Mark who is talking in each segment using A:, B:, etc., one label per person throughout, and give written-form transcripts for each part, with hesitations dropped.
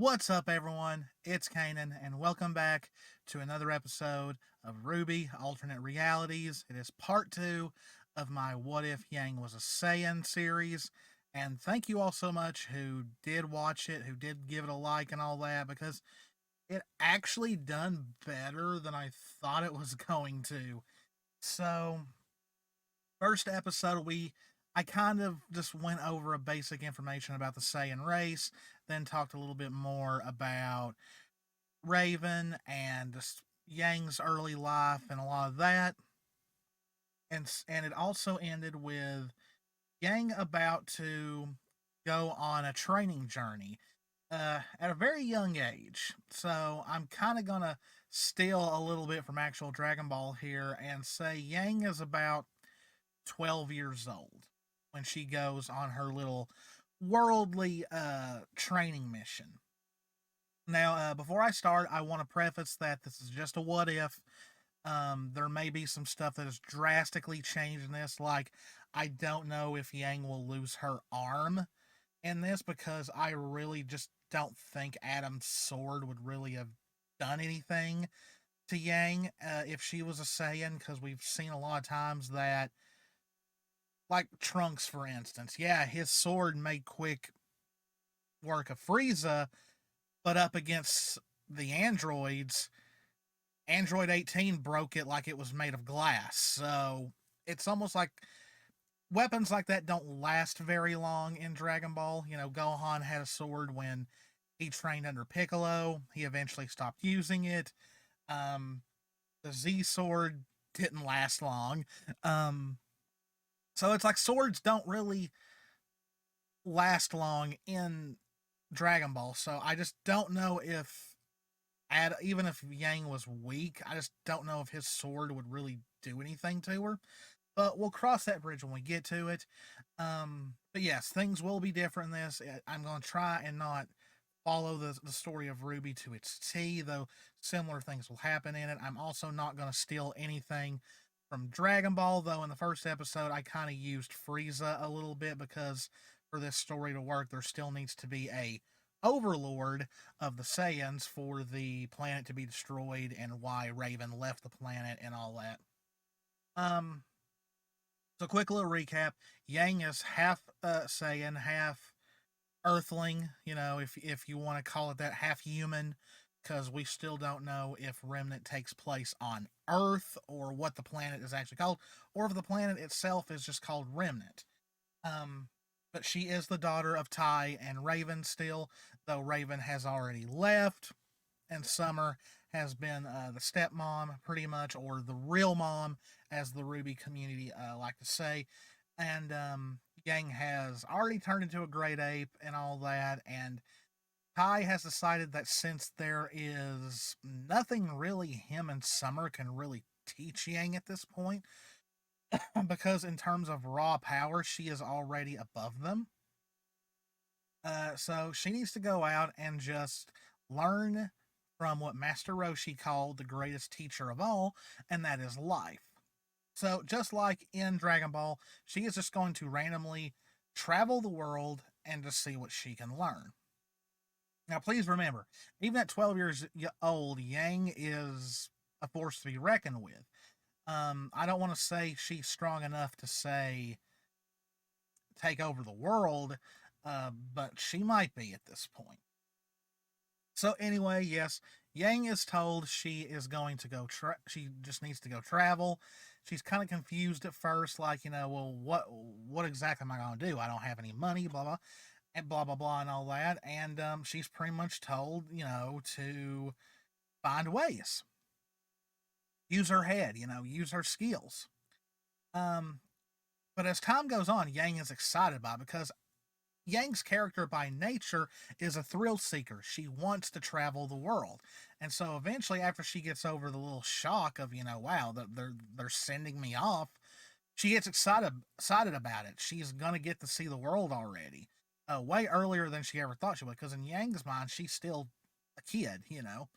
A: What's up, everyone? It's Cannan, and welcome back to another episode of RWBY Alternate Realities. It is part 2 of my What If Yang Was a Saiyan series. And thank you all so much who did watch it, who did give it a like and all that, because it actually done better than I thought it was going to. So, first episode, I kind of just went over a basic information about the Saiyan race, then talked a little bit more about Raven and just Yang's early life and a lot of that. And it also ended with Yang about to go on a training journey at a very young age. So I'm kind of going to steal a little bit from actual Dragon Ball here and say Yang is about 12 years old when she goes on her little worldly training mission. Now, before I start, I want to preface that this is just a what if. There may be some stuff that has drastically changed in this, like I don't know if Yang will lose her arm in this because I really just don't think Adam's sword would really have done anything to Yang if she was a Saiyan, because we've seen a lot of times that, like Trunks, for instance, yeah, his sword made quick work of Frieza, but up against the androids, Android 18 broke it like it was made of glass. So it's almost like weapons like that don't last very long in Dragon Ball. You know, Gohan had a sword when he trained under Piccolo. He eventually stopped using it. The Z sword didn't last long. So it's like swords don't really last long in Dragon Ball. So I just don't know if, even if Yang was weak, I just don't know if his sword would really do anything to her. But we'll cross that bridge when we get to it. But yes, things will be different in this. I'm going to try and not follow the story of RWBY to its T, though similar things will happen in it. I'm also not going to steal anything from Dragon Ball, though in the first episode I kind of used Frieza a little bit because for this story to work, there still needs to be a overlord of the Saiyans for the planet to be destroyed and why Raven left the planet and all that. So quick little recap. Yang is half Saiyan, half Earthling, you know, if you want to call it that, half human, because we still don't know if Remnant takes place on Earth or what the planet is actually called, or if the planet itself is just called Remnant. But she is the daughter of Tai and Raven still, though Raven has already left, and Summer has been the stepmom, pretty much, or the real mom, as the RWBY community like to say. And Yang has already turned into a great ape and all that, and Tai has decided that since there is nothing really him and Summer can really teach Yang at this point, because in terms of raw power, she is already above them. So she needs to go out and just learn from what Master Roshi called the greatest teacher of all, and that is life. So just like in Dragon Ball, she is just going to randomly travel the world and just see what she can learn. Now, please remember, even at 12 years old, Yang is a force to be reckoned with. I don't want to say she's strong enough to say take over the world, but she might be at this point. So anyway, yes, Yang is told she is going to go. She just needs to go travel. She's kind of confused at first, like, you know, well, what exactly am I going to do? I don't have any money, blah blah, and blah blah blah, and all that. And she's pretty much told, you know, to find ways, use her head, you know, use her skills. But as time goes on, Yang is excited by it because Yang's character by nature is a thrill seeker. She wants to travel the world. And so eventually, after she gets over the little shock of, you know, wow, they're sending me off, she gets excited about it. She's going to get to see the world already. Way earlier than she ever thought she would, because in Yang's mind, she's still a kid, you know.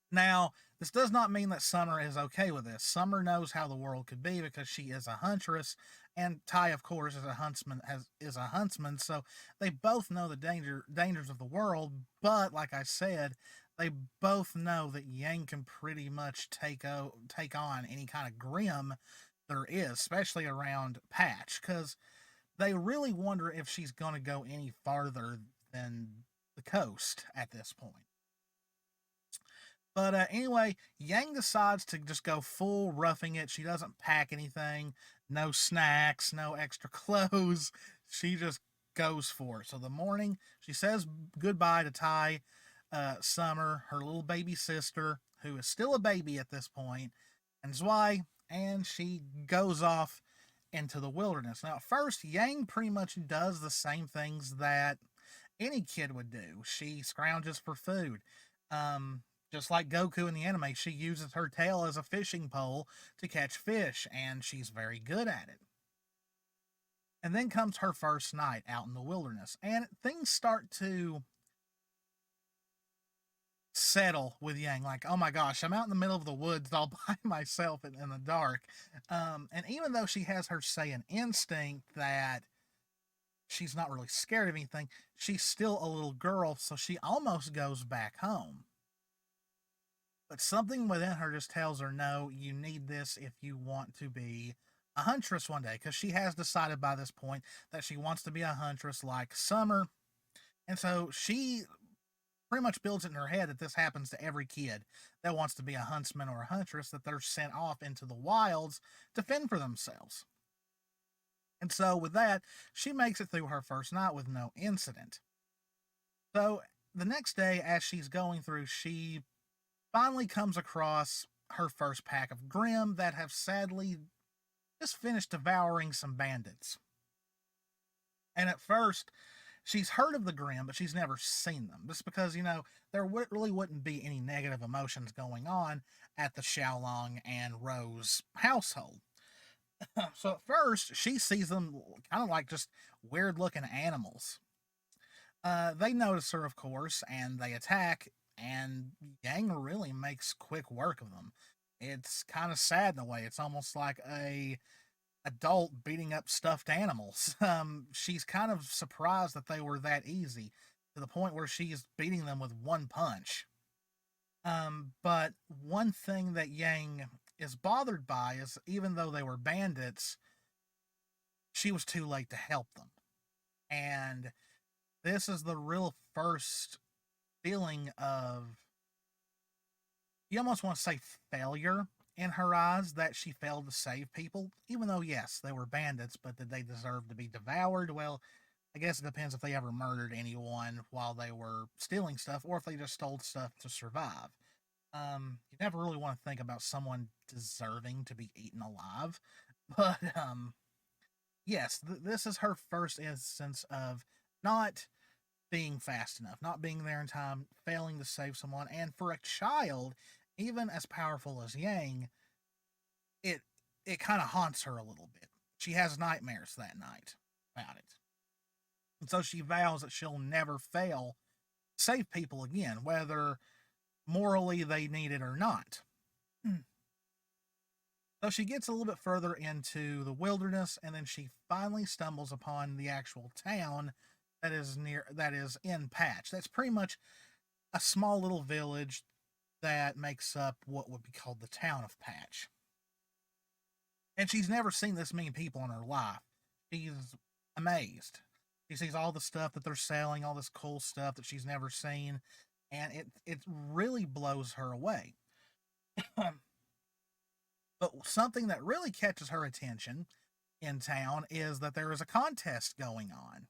A: Now, This does not mean that Summer is okay with this. Summer knows how the world could be because she is a huntress, and Ty, of course, is a huntsman. Is a huntsman, so they both know the dangers of the world. But like I said, they both know that Yang can pretty much take on any kind of grim there is, especially around Patch, because they really wonder if she's going to go any farther than the coast at this point. But anyway, Yang decides to just go full roughing it. She doesn't pack anything, no snacks, no extra clothes. She just goes for it. So the morning, she says goodbye to Ty, Summer, her little baby sister, who is still a baby at this point, and Zwei, and she goes off into the wilderness. Now, at first, Yang pretty much does the same things that any kid would do. She scrounges for food. Um, just like Goku in the anime, she uses her tail as a fishing pole to catch fish, and she's very good at it. And then comes her first night out in the wilderness, and things start to settle with Yang. Like, oh my gosh, I'm out in the middle of the woods all by myself in the dark. And even though she has her Saiyan instinct that she's not really scared of anything, she's still a little girl, so she almost goes back home. But something within her just tells her, no, you need this if you want to be a huntress one day, because she has decided by this point that she wants to be a huntress like Summer. And so she pretty much builds it in her head that this happens to every kid that wants to be a huntsman or a huntress, that they're sent off into the wilds to fend for themselves. And so with that, she makes it through her first night with no incident. So the next day, as she's going through, she finally comes across her first pack of Grimm that have sadly just finished devouring some bandits. And at first, she's heard of the Grimm, but she's never seen them. Just because, there really wouldn't be any negative emotions going on at the Xiaolong and Rose household. So at first, she sees them kind of like just weird looking animals. They notice her, of course, and they attack, and Yang really makes quick work of them. It's kind of sad in a way. It's almost like a adult beating up stuffed animals. She's kind of surprised that they were that easy, to the point where she's beating them with one punch. But one thing that Yang is bothered by is, even though they were bandits, she was too late to help them. And this is the real first feeling of, you almost want to say, failure in her eyes, that she failed to save people, even though, yes, they were bandits, but did they deserve to be devoured? Well, I guess it depends if they ever murdered anyone while they were stealing stuff, or if they just stole stuff to survive. You never really want to think about someone deserving to be eaten alive, but yes, this is her first instance of not being fast enough, not being there in time, failing to save someone. And for a child, even as powerful as Yang, it kind of haunts her a little bit. She has nightmares that night about it. And so she vows that she'll never fail to save people again, whether morally they need it or not. So she gets a little bit further into the wilderness, and then she finally stumbles upon the actual town that is in Patch. That's pretty much a small little village that makes up what would be called the town of Patch. And she's never seen this many people in her life. She's amazed. She sees all the stuff that they're selling, all this cool stuff that she's never seen, and it really blows her away. But something that really catches her attention in town is that there is a contest going on.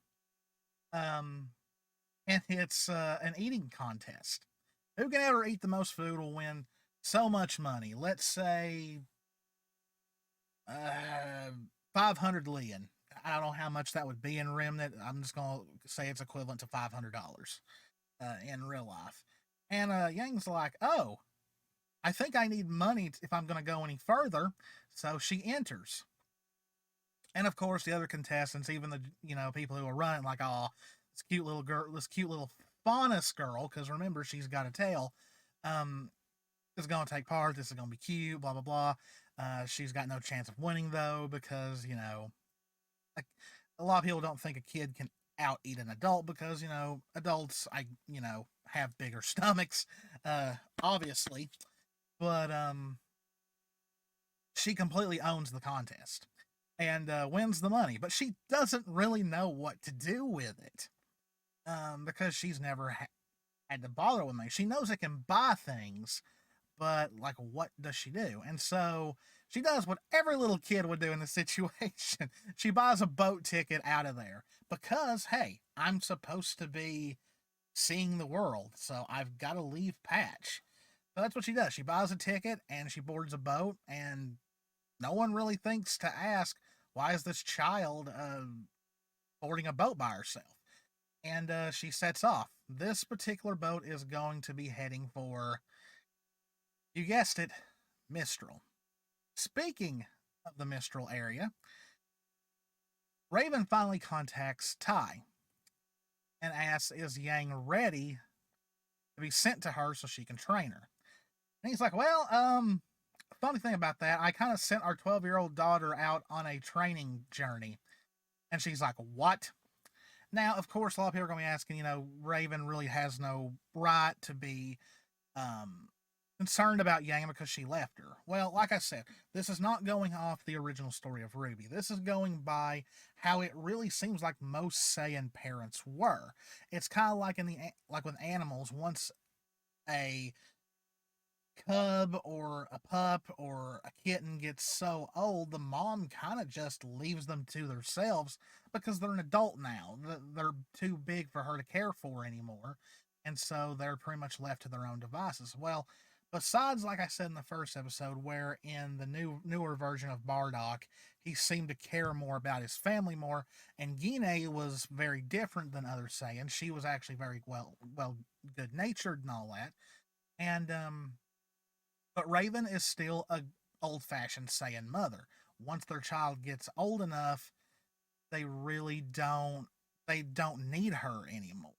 A: And it's an eating contest. Who can ever eat the most food will win so much money. Let's say 500 Lian. I don't know how much that would be in Remnant. I'm just going to say it's equivalent to $500 in real life. And Yang's like, oh, I think I need money if I'm going to go any further. So she enters. And of course, the other contestants, even the people who are running, like, oh, this cute little girl, this cute little Faunus girl, because remember, she's got a tail. is going to take part. This is going to be cute, blah, blah, blah. She's got no chance of winning, though, because, like, a lot of people don't think a kid can out eat an adult because, adults, have bigger stomachs, obviously. But she completely owns the contest and wins the money, but she doesn't really know what to do with it because she's never had to bother with money. She knows it can buy things, but like, what does she do? And so she does what every little kid would do in this situation. She buys a boat ticket out of there because, hey, I'm supposed to be seeing the world, so I've got to leave Patch. So that's what she does. She buys a ticket and she boards a boat, and no one really thinks to ask, why is this child boarding a boat by herself? And she sets off. This particular boat is going to be heading for, you guessed it, Mistral. Speaking of the Mistral area, Raven finally contacts Ty and asks, is Yang ready to be sent to her so she can train her? And he's like, well, funny thing about that, I kind of sent our 12-year-old daughter out on a training journey. And she's like, what? Now, of course, a lot of people are going to be asking, Raven really has no right to be concerned about Yang because she left her. Well, like I said, this is not going off the original story of RWBY. This is going by how it really seems like most Saiyan parents were. It's kind of like like with animals. Once a cub or a pup or a kitten gets so old, the mom kind of just leaves them to themselves because they're an adult now. They're too big for her to care for anymore. And so they're pretty much left to their own devices. Well, besides, like I said in the first episode, where in the newer version of Bardock, he seemed to care more about his family more, and Gine was very different than other Saiyans. She was actually very well good natured and all that. And but Raven is still a old fashioned Saiyan mother. Once their child gets old enough, they really don't need her anymore.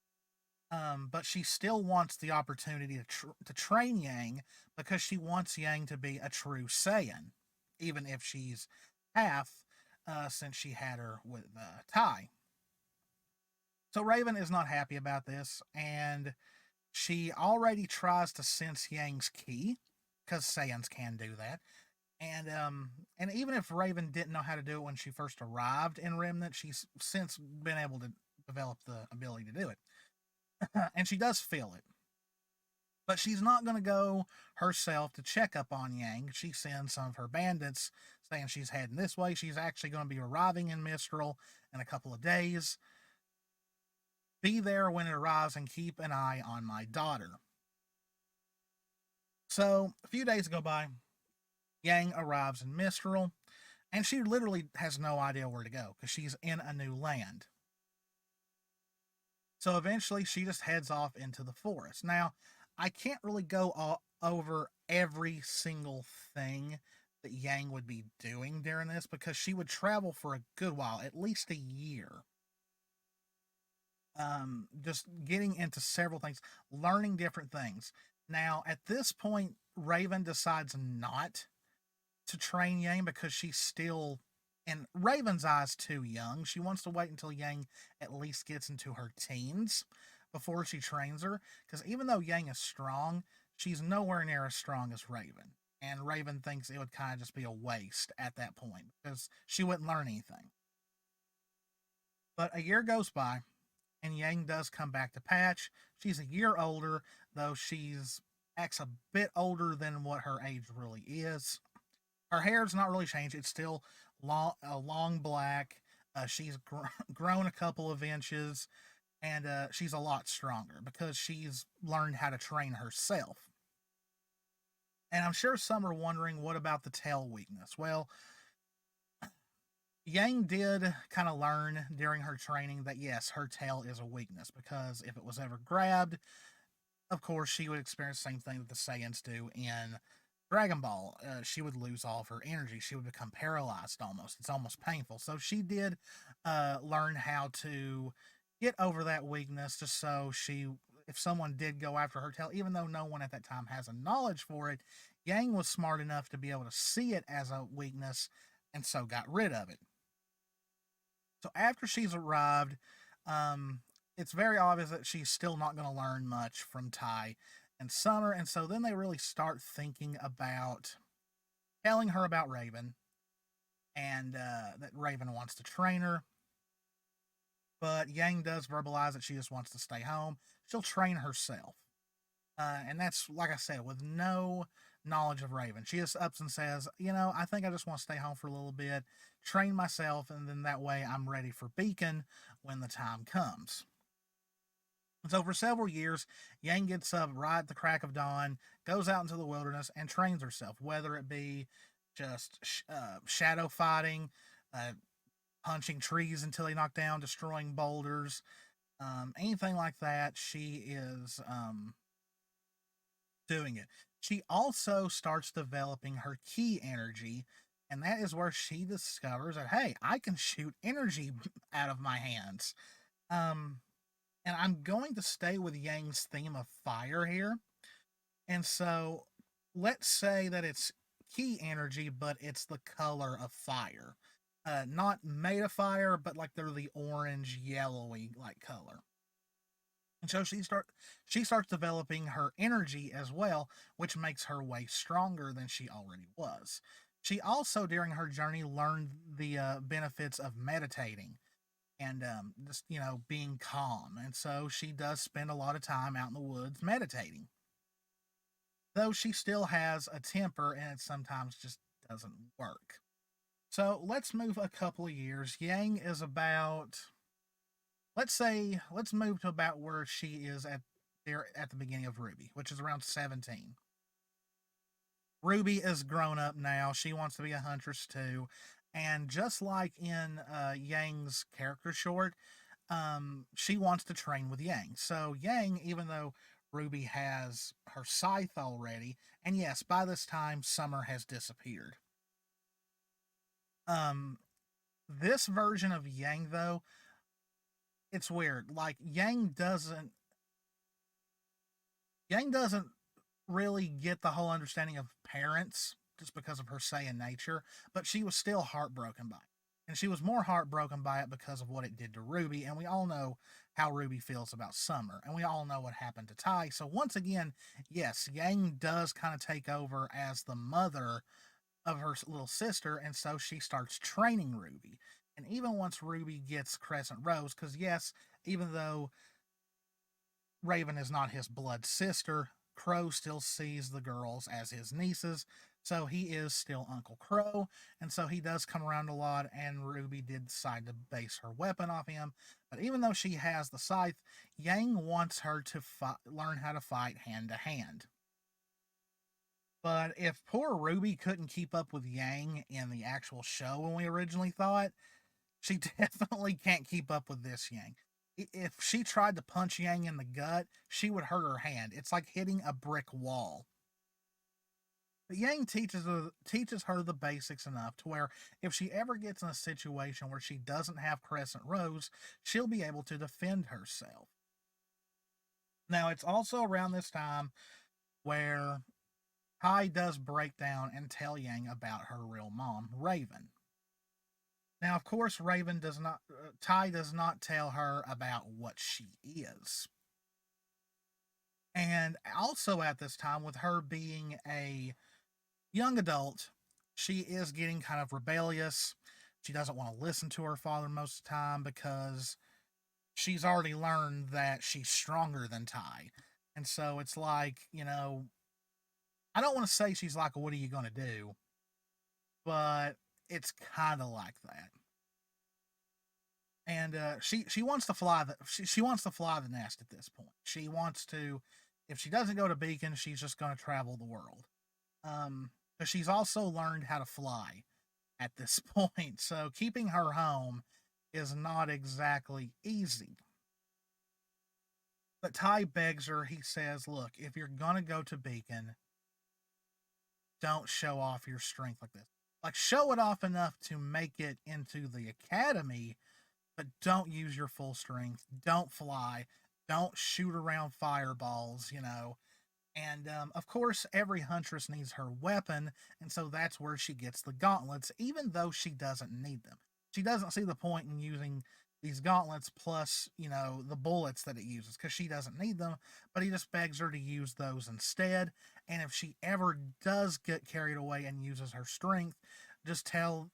A: But she still wants the opportunity to train Yang because she wants Yang to be a true Saiyan, even if she's half, since she had her with Tai. So Raven is not happy about this, and she already tries to sense Yang's ki, because Saiyans can do that. And even if Raven didn't know how to do it when she first arrived in Remnant, she's since been able to develop the ability to do it. And she does feel it. But she's not going to go herself to check up on Yang. She sends some of her bandits saying she's heading this way. She's actually going to be arriving in Mistral in a couple of days. Be there when it arrives and keep an eye on my daughter. So a few days go by. Yang arrives in Mistral, and she literally has no idea where to go because she's in a new land. So eventually she just heads off into the forest. Now, I can't really go over every single thing that Yang would be doing during this because she would travel for a good while, at least a year. Just getting into several things, learning different things. Now, at this point, Raven decides not to train Yang because she's still, in Raven's eyes, too young. She wants to wait until Yang at least gets into her teens before she trains her. Because even though Yang is strong, she's nowhere near as strong as Raven. And Raven thinks it would kind of just be a waste at that point because she wouldn't learn anything. But a year goes by, and Yang does come back to Patch. She's a year older, though she's acts a bit older than what her age really is. Her hair's not really changed. It's still long black. She's grown a couple of inches, and she's a lot stronger because she's learned how to train herself. And I'm sure some are wondering, what about the tail weakness? Well, Yang did kind of learn during her training that yes, her tail is a weakness because if it was ever grabbed, of course, she would experience the same thing that the Saiyans do in Dragon Ball. She would lose all of her energy. She would become paralyzed almost. It's almost painful. So she did learn how to get over that weakness just so she if someone did go after her tail, even though no one at that time has a knowledge for it, Yang was smart enough to be able to see it as a weakness and so got rid of it. So after she's arrived, um, it's very obvious that she's still not going to learn much from Tai and Summer. And so then they really start thinking about telling her about Raven and that Raven wants to train her. But Yang does verbalize that she just wants to stay home. She'll train herself. And that's, like I said, with no knowledge of Raven. She just ups and says, I think I just want to stay home for a little bit, train myself, and then that way I'm ready for Beacon when the time comes. And so for several years, Yang gets up right at the crack of dawn, goes out into the wilderness, and trains herself, whether it be just shadow fighting, punching trees until they knock down, destroying boulders, anything like that. She is doing it. She also starts developing her key energy, and that is where she discovers that, hey, I can shoot energy out of my hands. And I'm going to stay with Yang's theme of fire here. And so let's say that it's key energy, but it's the color of fire. Not made of fire, but like they're the orange, yellowy like color. And so she starts developing her energy as well, which makes her way stronger than she already was. She also, during her journey, learned the benefits of meditating and just being calm. And so she does spend a lot of time out in the woods meditating. Though she still has a temper, and it sometimes just doesn't work. So let's move a couple of years. Yang is about, let's move to about where she is at the beginning of RWBY, which is around 17. RWBY is grown up now. She wants to be a huntress too. And just like in Yang's character short, she wants to train with Yang. So Yang, even though RWBY has her scythe already, and yes, by this time Summer has disappeared. This version of Yang though, it's weird. Like Yang doesn't really get the whole understanding of parents just because of her Saiyan nature, but she was still heartbroken by it. And she was more heartbroken by it because of what it did to RWBY, and we all know how RWBY feels about Summer, and we all know what happened to Tai. So once again, yes, Yang does kind of take over as the mother of her little sister, and so she starts training RWBY. And even once RWBY gets Crescent Rose, because yes, even though Raven is not his blood sister, Crow still sees the girls as his nieces, so he is still Uncle Crow, and so he does come around a lot, and RWBY did decide to base her weapon off him. But even though she has the scythe, Yang wants her to learn how to fight hand to hand. But if poor RWBY couldn't keep up with Yang in the actual show when we originally thought, she definitely can't keep up with this Yang. If she tried to punch Yang in the gut, she would hurt her hand. It's like hitting a brick wall. But Yang teaches her the basics enough to where if she ever gets in a situation where she doesn't have Crescent Rose, she'll be able to defend herself. Now, it's also around this time where Tai does break down and tell Yang about her real mom, Raven. Now, of course, Tai does not tell her about what she is. And also at this time, with her being a young adult, she is getting kind of rebellious. She doesn't want to listen to her father most of the time because she's already learned that she's stronger than Tai. And so it's like, I don't want to say she's like, what are you going to do? But it's kind of like that. And she wants to fly she wants to fly the nest at this point. She wants to, if she doesn't go to Beacon, she's just going to travel the world. But she's also learned how to fly at this point, so keeping her home is not exactly easy. But Tai begs her. He says, "Look, if you're going to go to Beacon, don't show off your strength like this. Like, show it off enough to make it into the academy, but don't use your full strength. Don't fly. don't shoot around fireballs, And of course, every huntress needs her weapon, and so that's where she gets the gauntlets, even though she doesn't need them. She doesn't see the point in using these gauntlets plus, the bullets that it uses because she doesn't need them, but he just begs her to use those instead. And if she ever does get carried away and uses her strength, just tell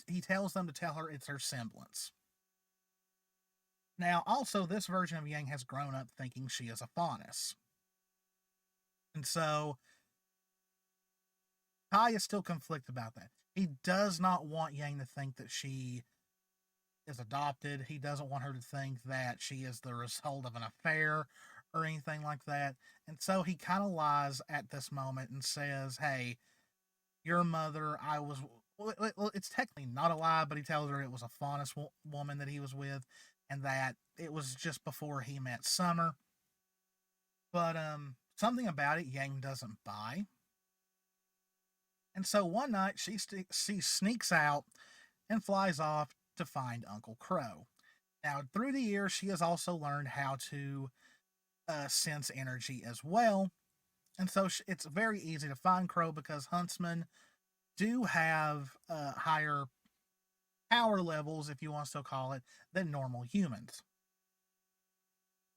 A: he tells them to tell her it's her semblance. Now, also, this version of Yang has grown up thinking she is a faunus. And so Tai is still conflicted about that. He does not want Yang to think that she is adopted. He doesn't want her to think that she is the result of an affair or anything like that. And so he kind of lies at this moment and says, "Hey, your mother, I was." Well, it's technically not a lie, but he tells her it was a faunus woman that he was with and that it was just before he met Summer. But something about it Yang doesn't buy. And so one night she sneaks out and flies off to find Uncle Crow. Now, through the years, she has also learned how to sense energy as well. And so it's very easy to find Crow because huntsmen do have higher power levels, if you want to still call it, than normal humans.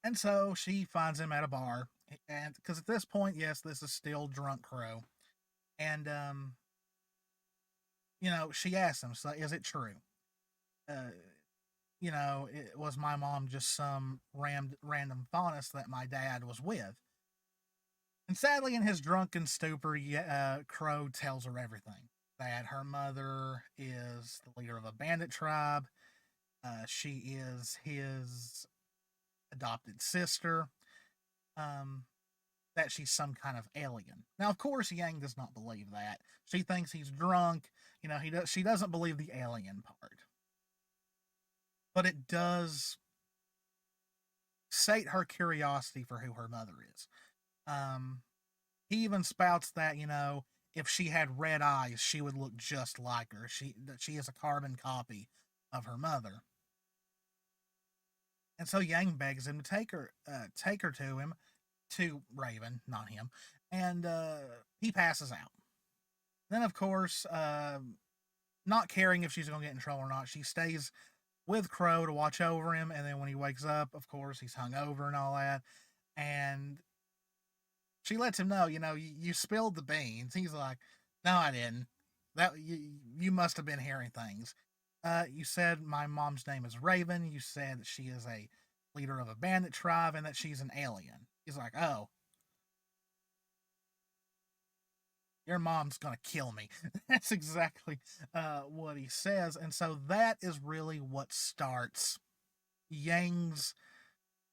A: And so she finds him at a bar. And because at this point, yes, this is still drunk Crow. And, she asks him, so is it true? Uh, was my mom just some random faunus that my dad was with? And sadly, in his drunken stupor, Crow tells her everything. That her mother is the leader of a bandit tribe. She is his adopted sister. That she's some kind of alien. Now, of course, Yang does not believe that. She thinks he's drunk. She doesn't believe the alien part. But it does sate her curiosity for who her mother is. He even spouts that, if she had red eyes, she would look just like her. That she is a carbon copy of her mother. And so Yang begs him to take her to him, to Raven, not him, and he passes out. Then, of course, not caring if she's going to get in trouble or not, she stays with Crow to watch over him. And then when he wakes up, of course, he's hungover and all that. And she lets him know, you spilled the beans. He's like, no, I didn't. That you must have been hearing things. You said my mom's name is Raven. You said that she is a leader of a bandit tribe and that she's an alien. He's like, oh, your mom's gonna kill me. That's exactly what he says. And so that is really what starts Yang's,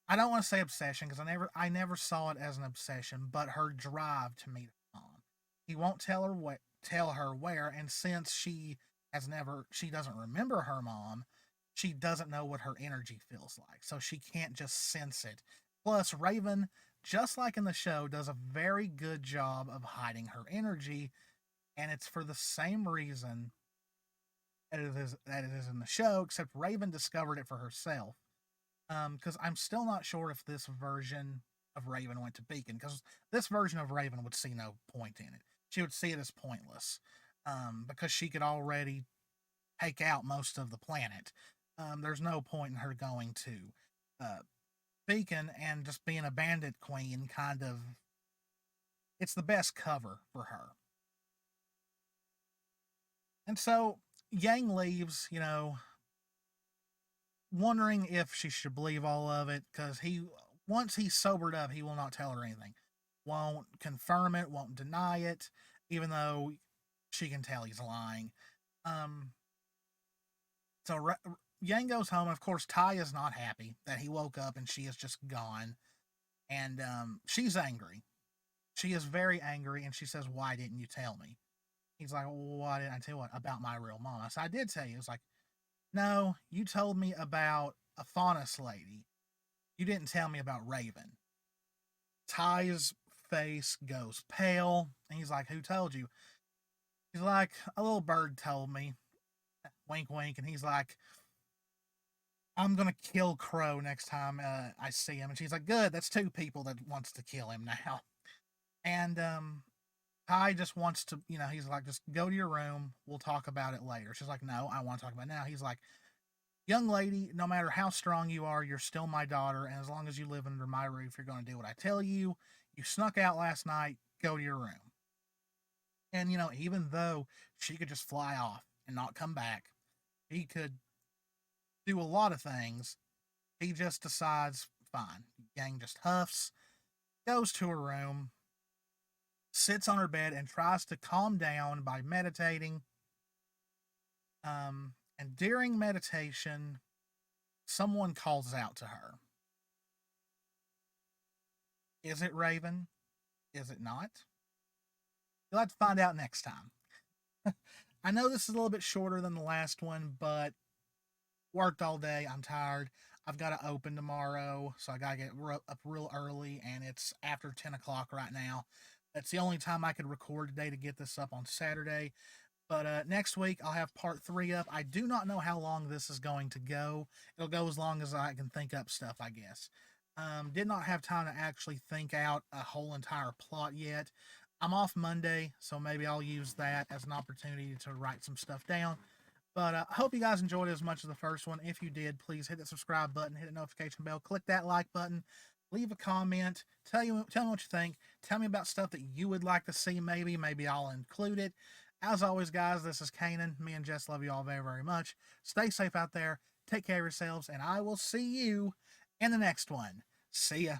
A: I don't want to say obsession because I never saw it as an obsession, but her drive to meet her mom. He won't tell her where, and since she doesn't remember her mom, she doesn't know what her energy feels like. So she can't just sense it. Plus, Raven, just like in the show, does a very good job of hiding her energy, and it's for the same reason that it is in the show, except Raven discovered it for herself. Because I'm still not sure if this version of Raven went to Beacon, because this version of Raven would see no point in it. She would see it as pointless, because she could already take out most of the planet. There's no point in her going to uh, Beacon and just being a bandit queen. Kind of, it's the best cover for her. And so Yang leaves, wondering if she should believe all of it because once he's sobered up, he will not tell her anything. Won't confirm it, won't deny it, even though she can tell he's lying. Um, so Yang goes home, and of course, Tai is not happy that he woke up and she is just gone. And she's angry. She is very angry, and she says, "Why didn't you tell me?" He's like, well, "Why didn't I tell you what about my real mom?" I said, "I did tell you." It's like, "No, you told me about a faunus lady. You didn't tell me about Raven." Ty's face goes pale, and he's like, "Who told you?" He's like, "A little bird told me." Wink, wink. And he's like, I'm gonna kill Crow next time I see him. And she's like, good, that's two people that wants to kill him now. And Ty just wants to, he's like, just go to your room. We'll talk about it later. She's like, no, I want to talk about it now. He's like, young lady, no matter how strong you are, you're still my daughter. And as long as you live under my roof, you're going to do what I tell you. You snuck out last night. Go to your room. And, even though she could just fly off and not come back, he could do a lot of things. He just decides, fine. Yang just huffs, goes to her room, sits on her bed, and tries to calm down by meditating. And during meditation, someone calls out to her. Is it Raven? Is it not? You'll have to find out next time. I know this is a little bit shorter than the last one, but worked all day. I'm tired. I've got to open tomorrow, so I got to get up real early, and it's after 10 o'clock right now. That's the only time I could record today to get this up on Saturday. But next week, I'll have part 3 up. I do not know how long this is going to go. It'll go as long as I can think up stuff, I guess. Did not have time to actually think out a whole entire plot yet. I'm off Monday, so maybe I'll use that as an opportunity to write some stuff down. But I hope you guys enjoyed it as much as the first one. If you did, please hit the subscribe button, hit the notification bell, click that like button, leave a comment, tell me what you think. Tell me about stuff that you would like to see. Maybe I'll include it. As always, guys, this is Canaan. Me and Jess love you all very, very much. Stay safe out there. Take care of yourselves, and I will see you in the next one. See ya.